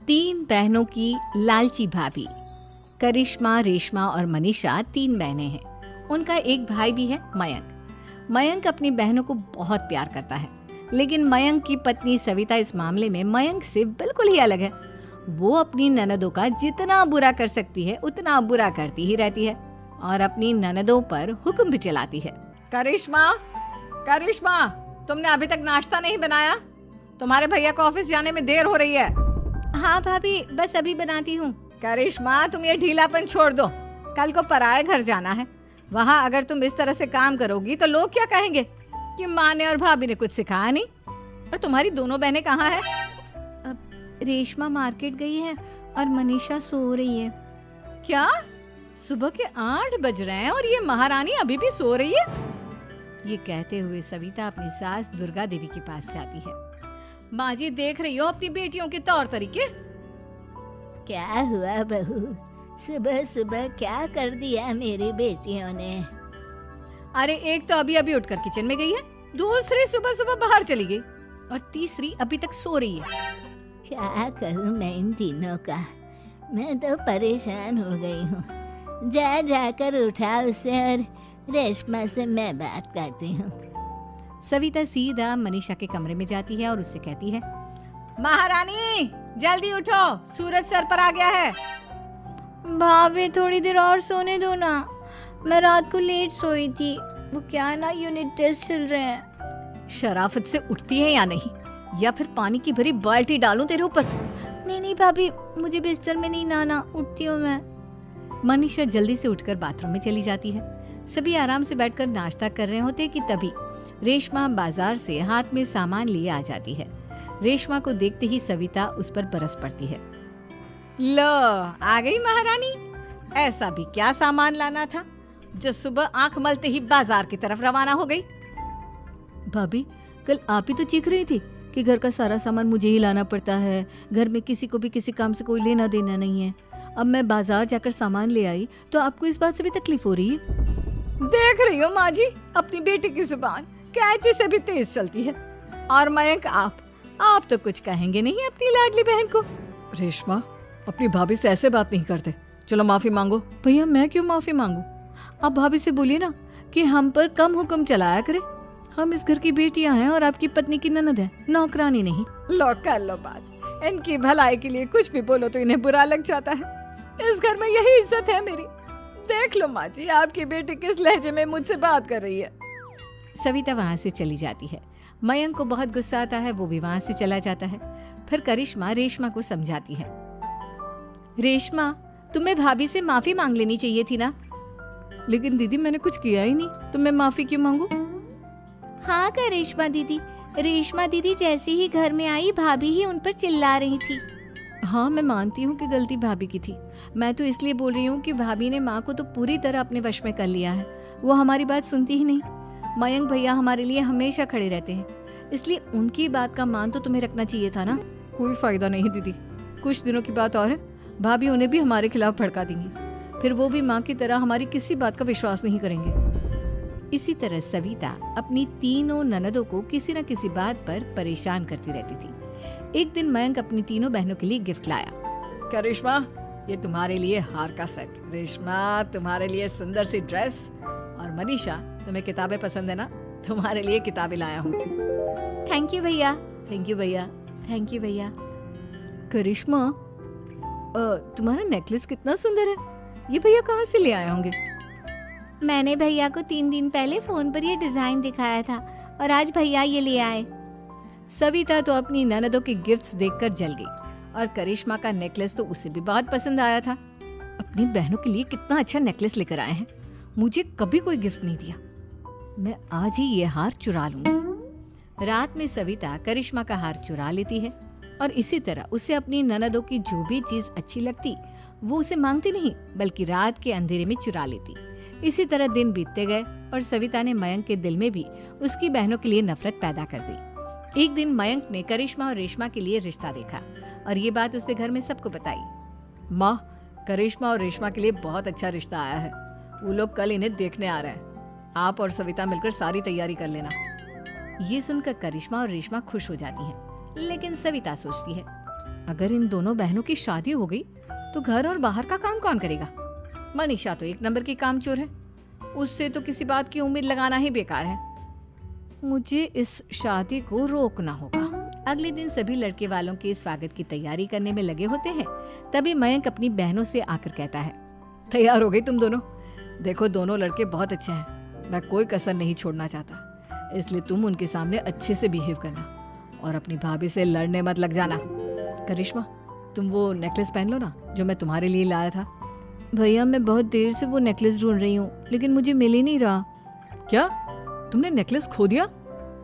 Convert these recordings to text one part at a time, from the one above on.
तीन बहनों की लालची भाभी। करिश्मा, रेशमा और मनीषा तीन बहनें हैं। उनका एक भाई भी है, मयंक। मयंक अपनी बहनों को बहुत प्यार करता है, लेकिन मयंक की पत्नी सविता इस मामले में मयंक से बिल्कुल ही अलग है। वो अपनी ननदों का जितना बुरा कर सकती है उतना बुरा करती ही रहती है और अपनी ननदों पर हुक्म भी चलाती है। करिश्मा, करिश्मा, तुमने अभी तक नाश्ता नहीं बनाया? तुम्हारे भैया को ऑफिस जाने में देर हो रही है। हाँ भाभी, बस अभी बनाती हूँ। करिश्मा, तुम ये ढीलापन छोड़ दो। कल को पराये घर जाना है। वहाँ अगर तुम इस तरह से काम करोगी तो लोग क्या कहेंगे कि माँ ने और भाभी ने कुछ सिखाया नहीं। और तुम्हारी दोनों बहनें कहाँ हैं? रेशमा मार्केट गई है और मनीषा सो रही है। क्या? सुबह के 8 बज रहे हैं और ये महारानी अभी भी सो रही है? ये कहते हुए सविता अपनी सास दुर्गा देवी के पास जाती है। माँ जी, देख रही हो अपनी बेटियों के तौर तरीके? क्या हुआ बहू, सुबह सुबह क्या कर दिया मेरी बेटियों ने? अरे एक तो अभी अभी उठकर किचन में गई है, दूसरी सुबह सुबह बाहर चली गई और तीसरी अभी तक सो रही है। क्या करूं मैं इन तीनों का, मैं तो परेशान हो गई हूँ। जा जाकर उठा उसे और रेशमा से मैं बात करती हूँ। सविता सीधा मनीषा के कमरे में जाती है और उससे कहती है, महारानी जल्दी उठो, सूरज सर पर आ गया है। भाभी थोड़ी देर और सोने दो ना, मैं रात को लेट सोई थी। वो क्या है ना, यूनिट टेस्ट चल रहे हैं। शराफत से उठती है या नहीं, या फिर पानी की भरी बाल्टी डालूं तेरे ऊपर? नहीं नहीं भाभी, मुझे बिस्तर में नहीं नहाना, उठती हूँ मैं। मनीषा जल्दी से उठकर बाथरूम में चली जाती है। सभी आराम से बैठकर नाश्ता कर रहे होते कि तभी रेशमा बाजार से हाथ में सामान लिए आ जाती है। रेशमा को देखते ही सविता उस पर बरस पड़ती है। लो, आ गई महारानी। ऐसा भी क्या सामान लाना था जो सुबह आंख मलते ही बाजार की तरफ रवाना हो गई? भाभी, कल आप ही तो चीख रही थी कि घर का सारा सामान मुझे ही लाना पड़ता है, घर में किसी को भी किसी काम से कोई लेना देना नहीं है। अब मैं बाजार जाकर सामान ले आई तो आपको इस बात से भी तकलीफ हो रही है? देख रही हो माँ जी, अपनी बेटी की जुबान कैंची से भी तेज चलती है। और मयंक, आप तो कुछ कहेंगे नहीं अपनी लाडली बहन को। रेशमा, अपनी भाभी से ऐसे बात नहीं करते। चलो माफी मांगो। भैया, मैं क्यों माफी मांगू? आप भाभी से बोलिए ना कि हम पर कम हुक्म चलाया करे। हम इस घर की बेटियां हैं और आपकी पत्नी की ननद है, नौकरानी नहीं। लो कर लो बात। इनकी भलाई के लिए कुछ भी बोलो तो इन्हें बुरा लग जाता है। इस घर में यही इज्जत है मेरी। देख लो माँ जी, आपकी बेटी किस लहजे में मुझसे बात कर रही है। सविता वहाँ से चली जाती है। मयंक को बहुत गुस्सा आता है, वो भी वहाँ से चला जाता है। फिर करिश्मा रेशमा को समझाती है। रेशमा, तुम्हें भाभी से माफी मांग लेनी चाहिए थी ना। लेकिन दीदी, मैंने कुछ किया ही नहीं, तो मैं माफी क्यों मांगू? हाँ करिश्मा दीदी, रेशमा दीदी जैसे ही घर में आई भाभी ही उन पर चिल्ला रही थी। हाँ, मैं मानती हूँ कि गलती भाभी की थी। मैं तो इसलिए बोल रही हूँ कि भाभी ने माँ को तो पूरी तरह अपने वश में कर लिया है। वो हमारी बात सुनती ही नहीं। मयंक भैया हमारे लिए हमेशा खड़े रहते हैं, इसलिए उनकी बात का मान तो तुम्हें रखना चाहिए था ना। कोई फायदा नहीं दीदी, कुछ दिनों की बात और है, भाभी उन्हें भी हमारे खिलाफ भड़का देंगी। फिर वो भी माँ की तरह हमारी किसी बात का विश्वास नहीं करेंगे। इसी तरह सविता अपनी तीनों ननदों को किसी न किसी बात पर परेशान करती रहती थी। एक दिन मयंक अपनी तीनों बहनों के लिए गिफ्ट लाया। क्या रेशमा, ये तुम्हारे लिए हार का सेट। रेशमा, तुम्हारे लिए सुंदर सी ड्रेस। और मनीषा, तुम्हें किताबें पसंद है ना, तुम्हारे लिए किताबें लाया हूँ। थैंक यू भैया। थैंक यू भैया। थैंक यू भैया। करिश्मा, तुम्हारा नेकलेस कितना सुंदर है, ये भैया कहाँ से ले आए होंगे? मैंने भैया को 3 दिन पहले फोन पर ये डिजाइन दिखाया था और आज भैया ये ले आए। सविता तो अपनी ननदों के गिफ्ट्स देखकर जल गई और करिश्मा का नेकलेस तो उसे भी बहुत पसंद आया था। अपनी बहनों के लिए कितना अच्छा नेकलेस लेकर आए हैं, मुझे कभी कोई गिफ्ट नहीं दिया। मैं आज ही ये हार चुरा लूंगी। रात में सविता करिश्मा का हार चुरा लेती है और इसी तरह उसे अपनी ननदों की जो भी चीज अच्छी लगती वो उसे मांगती नहीं, बल्कि रात के अंधेरे में चुरा लेती। इसी तरह दिन बीतते गए और सविता ने मयंक के दिल में भी उसकी बहनों के लिए नफरत पैदा कर दी। एक दिन मयंक ने करिश्मा और रेशमा के लिए रिश्ता देखा और ये बात उसने घर में सबको बताई। माँ, करिश्मा और रेशमा के लिए बहुत अच्छा रिश्ता आया है। वो लोग कल इन्हें देखने आ रहे हैं। आप और सविता मिलकर सारी तैयारी कर लेना। ये सुनकर करिश्मा और रेशमा खुश हो जाती हैं, लेकिन सविता सोचती है, अगर इन दोनों बहनों की शादी हो गई तो घर और बाहर का काम कौन करेगा? मनीषा तो एक नंबर की कामचोर है, उससे तो किसी बात की उम्मीद लगाना ही बेकार है। मुझे इस शादी को रोकना होगा। अगले दिन सभी लड़के वालों के स्वागत की तैयारी करने में लगे होते हैं। तभी मयंक अपनी बहनों से आकर कहता है, तैयार हो गई तुम दोनों? देखो दोनों लड़के बहुत अच्छे हैं, मैं कोई कसर नहीं छोड़ना चाहता, इसलिए तुम उनके सामने अच्छे से बिहेव करना और अपनी भाभी से लड़ने मत लग जाना। करिश्मा, तुम वो नेकलेस पहन लो ना जो मैं तुम्हारे लिए लाया था। भैया मैं बहुत देर से वो नेकलेस ढूंढ रही हूँ, लेकिन मुझे मिल ही नहीं रहा। क्या तुमने नेकलेस खो दिया?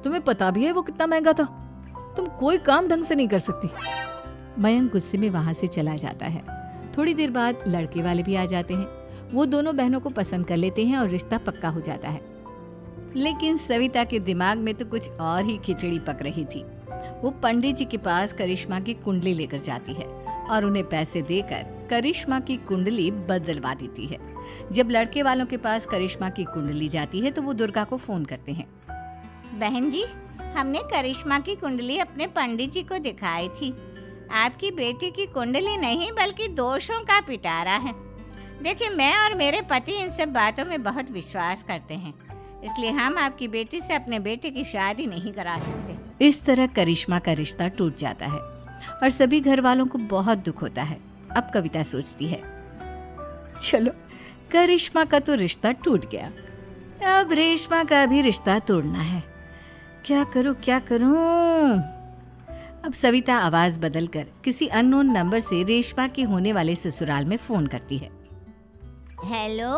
तुम्हें पता भी है वो कितना महंगा था? तुम कोई काम ढंग से नहीं कर सकती। मयंक गुस्से में वहां से चला जाता है। थोड़ी देर बाद लड़के वाले भी आ जाते हैं। वो दोनों बहनों को पसंद कर लेते हैं और रिश्ता पक्का हो जाता है। लेकिन सविता के दिमाग में तो कुछ और ही खिचड़ी पक रही थी। वो पंडित जी के पास करिश्मा की कुंडली लेकर जाती है और उन्हें पैसे देकर करिश्मा की कुंडली बदलवा देती है। जब लड़के वालों के पास करिश्मा की कुंडली जाती है तो वो दुर्गा को फोन करते हैं। बहन जी, हमने करिश्मा की कुंडली अपने पंडित जी को दिखाई थी। आपकी बेटी की कुंडली नहीं बल्कि दोषों का पिटारा है। देखिए, मैं और मेरे पति इन सब बातों में बहुत विश्वास करते हैं, इसलिए हम आपकी बेटी से अपने बेटे की शादी नहीं करा सकते। इस तरह करिश्मा का रिश्ता टूट जाता है और सभी घर वालों को बहुत दुख होता है। अब कविता सोचती है, चलो करिश्मा का तो रिश्ता टूट गया, अब रेशमा का भी रिश्ता तोड़ना है। क्या करूं? अब सविता आवाज बदलकर किसी अननोन नंबर से रेशमा के होने वाले ससुराल में फोन करती है। हेलो,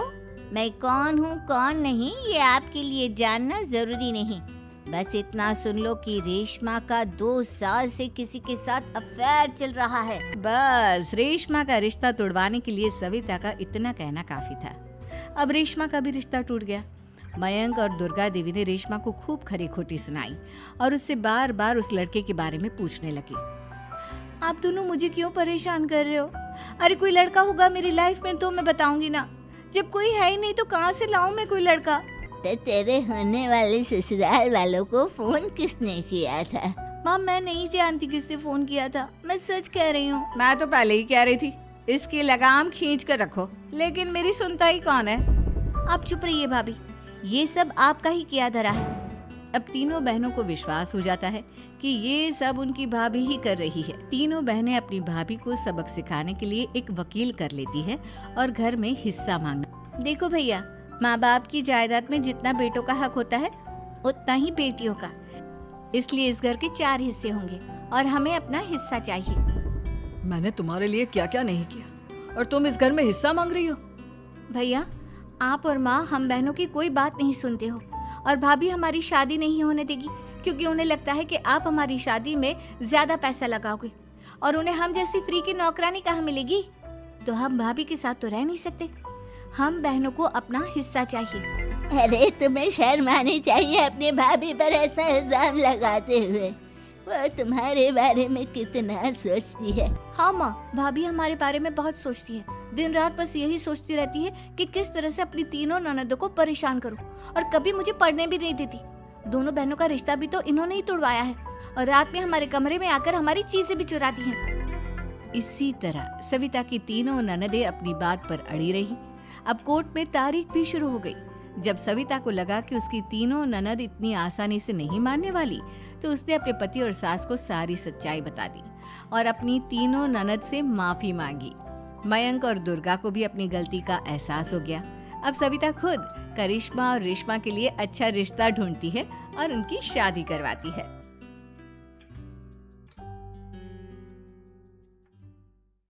मैं कौन हूँ कौन नहीं ये आपके लिए जानना जरूरी नहीं। बस इतना सुन लो कि रेशमा का 2 साल से किसी के साथ अफेयर चल रहा है। बस रेशमा का रिश्ता तोड़वाने के लिए सविता का इतना कहना काफी था। अब रेशमा का भी रिश्ता टूट गया। मयंक और दुर्गा देवी ने रेशमा को खूब खरी खोटी सुनाई और उससे बार बार उस लड़के के बारे में पूछने लगी। आप दोनों मुझे क्यों परेशान कर रहे हो? अरे कोई लड़का होगा मेरी लाइफ में तो मैं बताऊंगी ना, जब कोई है ही नहीं तो कहाँ से लाऊं मैं कोई लड़का? तो तेरे होने वाले ससुराल वालों को फोन किसने किया था? माँ, मैं नहीं जानती किसने फोन किया था, मैं सच कह रही हूँ। मैं तो पहले ही कह रही थी इसकी लगाम खींच कर रखो, लेकिन मेरी सुनता ही कौन है। आप चुप रहिए भाभी, ये सब आपका ही किया धरा है। अब तीनों बहनों को विश्वास हो जाता है कि ये सब उनकी भाभी ही कर रही है। तीनों बहनें अपनी भाभी को सबक सिखाने के लिए एक वकील कर लेती है और घर में हिस्सा मांगना। देखो भैया, माँ बाप की जायदाद में जितना बेटों का हक होता है उतना ही बेटियों का, इसलिए इस घर के 4 हिस्से होंगे और हमें अपना हिस्सा चाहिए। मैंने तुम्हारे लिए क्या क्या नहीं किया और तुम इस घर में हिस्सा मांग रही हो? भैया, आप और माँ हम बहनों की कोई बात नहीं सुनते हो और भाभी हमारी शादी नहीं होने देगी क्योंकि उन्हें लगता है कि आप हमारी शादी में ज्यादा पैसा लगाओगे और उन्हें हम जैसी फ्री की नौकरानी कहाँ मिलेगी। तो हम भाभी के साथ तो रह नहीं सकते, हम बहनों को अपना हिस्सा चाहिए। अरे तुम्हें शर्म आनी चाहिए अपने भाभी पर ऐसा इल्जाम लगाते हुए। वो तुम्हारे बारे में कितना सोचती है। हाँ माँ, भाभी हमारे बारे में बहुत सोचती है, दिन रात बस यही सोचती रहती है कि किस तरह से अपनी तीनों ननदों को परेशान करूं और कभी मुझे पढ़ने भी नहीं देती। दोनों बहनों का रिश्ता भी तो इन्होंने ही तोड़वाया है और रात में हमारे कमरे में आकर हमारी चीजें भी चुराती हैं। इसी तरह सविता की तीनों ननदें अपनी बात पर अड़ी रही। अब कोर्ट में तारीख भी शुरू हो गई। जब सविता को लगा कि उसकी तीनों ननद इतनी आसानी से नहीं मानने वाली, तो उसने अपने पति और सास को सारी सच्चाई बता दी और अपनी तीनों ननद से माफी मांगी। मयंक और दुर्गा को भी अपनी गलती का एहसास हो गया। अब सविता खुद करिश्मा और रेशमा के लिए अच्छा रिश्ता ढूंढती है और उनकी शादी करवाती है।